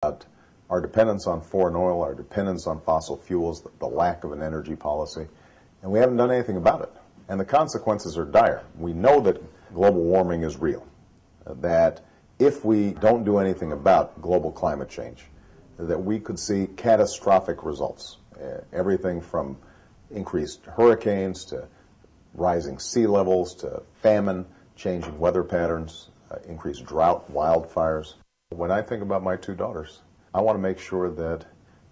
about our dependence on foreign oil, our dependence on fossil fuels, the lack of an energy policy, and we haven't done anything about it. And the consequences are dire. We know that global warming is real, that if we don't do anything about global climate change, that we could see catastrophic results. Everything from increased hurricanes to rising sea levels to famine, changing weather patterns, increased drought, wildfires. When I think about my two daughters, I want to make sure that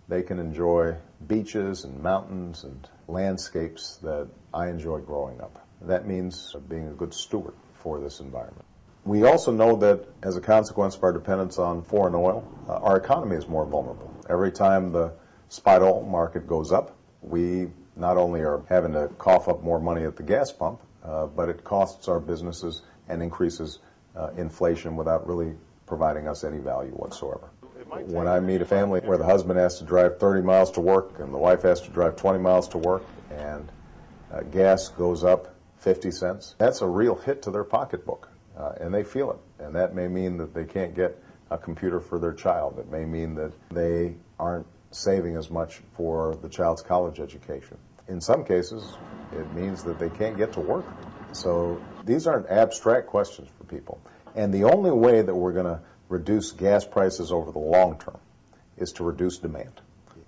they can enjoy beaches and mountains and landscapes that I enjoyed growing up. That means being a good steward for this environment. We also know that as a consequence of our dependence on foreign oil, our economy is more vulnerable. Every time the spot oil market goes up, we not only are having to cough up more money at the gas pump, but it costs our businesses and increases inflation without really providing us any value whatsoever. When I meet a family where the husband has to drive 30 miles to work and the wife has to drive 20 miles to work and gas goes up 50 cents, that's a real hit to their pocketbook, and they feel it. And that may mean that they can't get a computer for their child. It may mean that they aren't saving as much for the child's college education. In some cases, it means that they can't get to work. So these aren't abstract questions for people. And the only way that we're going to reduce gas prices over the long term is to reduce demand.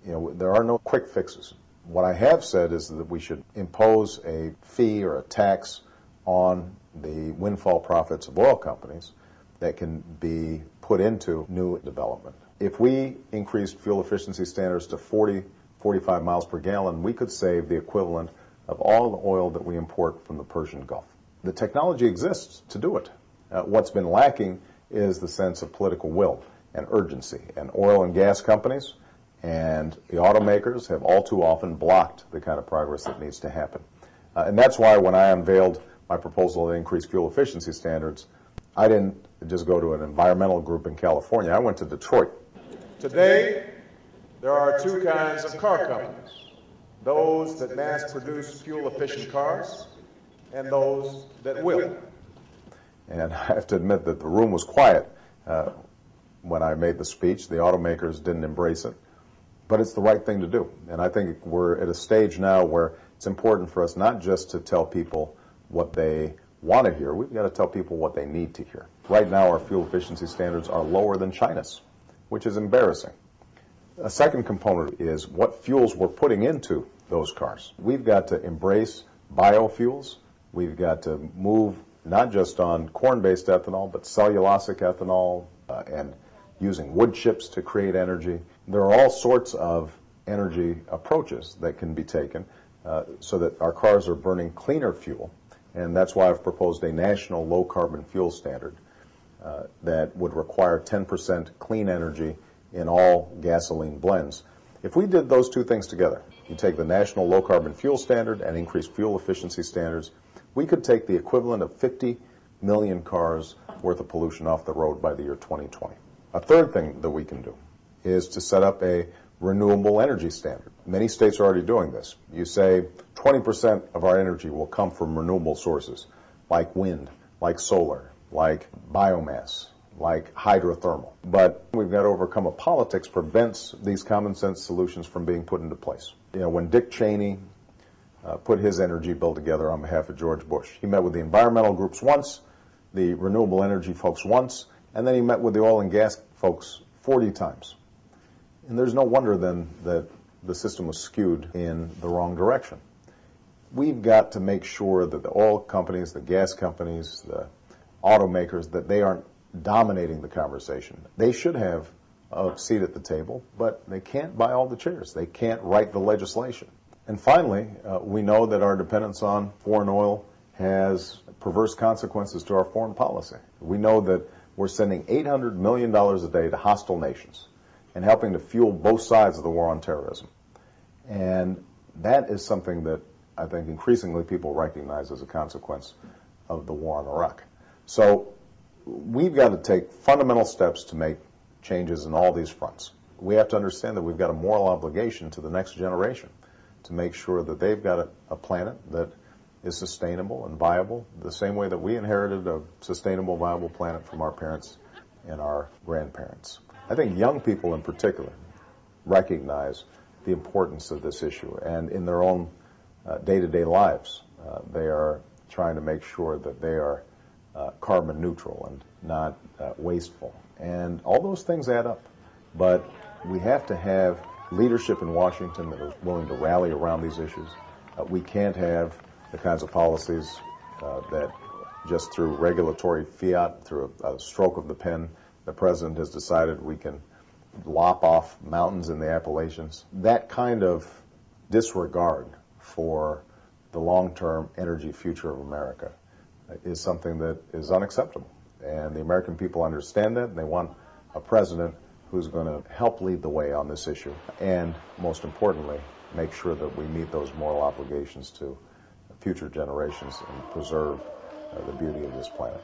You know, there are no quick fixes. What I have said is that we should impose a fee or a tax on the windfall profits of oil companies that can be put into new development. If we increased fuel efficiency standards to 45 miles per gallon, we could save the equivalent of all the oil that we import from the Persian Gulf. The technology exists to do it. What's been lacking is the sense of political will and urgency. And oil and gas companies and the automakers have all too often blocked the kind of progress that needs to happen. And that's why when I unveiled my proposal to increase fuel efficiency standards, I didn't just go to an environmental group in California. I went to Detroit. Today, there are two kinds of car companies: those that mass produce fuel-efficient cars and those that will. And I have to admit that the room was quiet when I made the speech. The automakers didn't embrace it. But it's the right thing to do. And I think we're at a stage now where it's important for us not just to tell people what they want to hear. We've got to tell people what they need to hear. Right now, our fuel efficiency standards are lower than China's, which is embarrassing. A second component is what fuels we're putting into those cars. We've got to embrace biofuels. We've got to move not just on corn-based ethanol, but cellulosic ethanol and using wood chips to create energy. There are all sorts of energy approaches that can be taken so that our cars are burning cleaner fuel. And that's why I've proposed a national low-carbon fuel standard that would require 10% clean energy in all gasoline blends. If we did those two things together, you take the national low-carbon fuel standard and increase fuel efficiency standards, we could take the equivalent of 50 million cars worth of pollution off the road by the year 2020. A third thing that we can do is to set up a renewable energy standard. Many states are already doing this. You say 20% of our energy will come from renewable sources, like wind, like solar, like biomass, like hydrothermal. But we've got to overcome a politics that prevents these common sense solutions from being put into place. You know, when Dick Cheney put his energy bill together on behalf of George Bush, he met with the environmental groups once, the renewable energy folks once, and then he met with the oil and gas folks 40 times. And there's no wonder then that the system was skewed in the wrong direction. We've got to make sure that the oil companies, the gas companies, the automakers, that they aren't dominating the conversation. They should have a seat at the table, but they can't buy all the chairs. They can't write the legislation. And finally, we know that our dependence on foreign oil has perverse consequences to our foreign policy. We know that we're sending $800 million a day to hostile nations and helping to fuel both sides of the war on terrorism. And that is something that I think increasingly people recognize as a consequence of the war in Iraq. So we've got to take fundamental steps to make changes in all these fronts. We have to understand that we've got a moral obligation to the next generation to make sure that they've got a planet that is sustainable and viable, the same way that we inherited a sustainable, viable planet from our parents and our grandparents. I think young people in particular recognize the importance of this issue, and in their own day-to-day lives, they are trying to make sure that they are carbon neutral and not wasteful. And all those things add up. But we have to have leadership in Washington that is willing to rally around these issues. We can't have the kinds of policies that just through regulatory fiat, through a stroke of the pen, the president has decided we can lop off mountains in the Appalachians. That kind of disregard for the long-term energy future of America is something that is unacceptable. And the American people understand that, and they want a president who's going to help lead the way on this issue, and most importantly, make sure that we meet those moral obligations to future generations and preserve the beauty of this planet.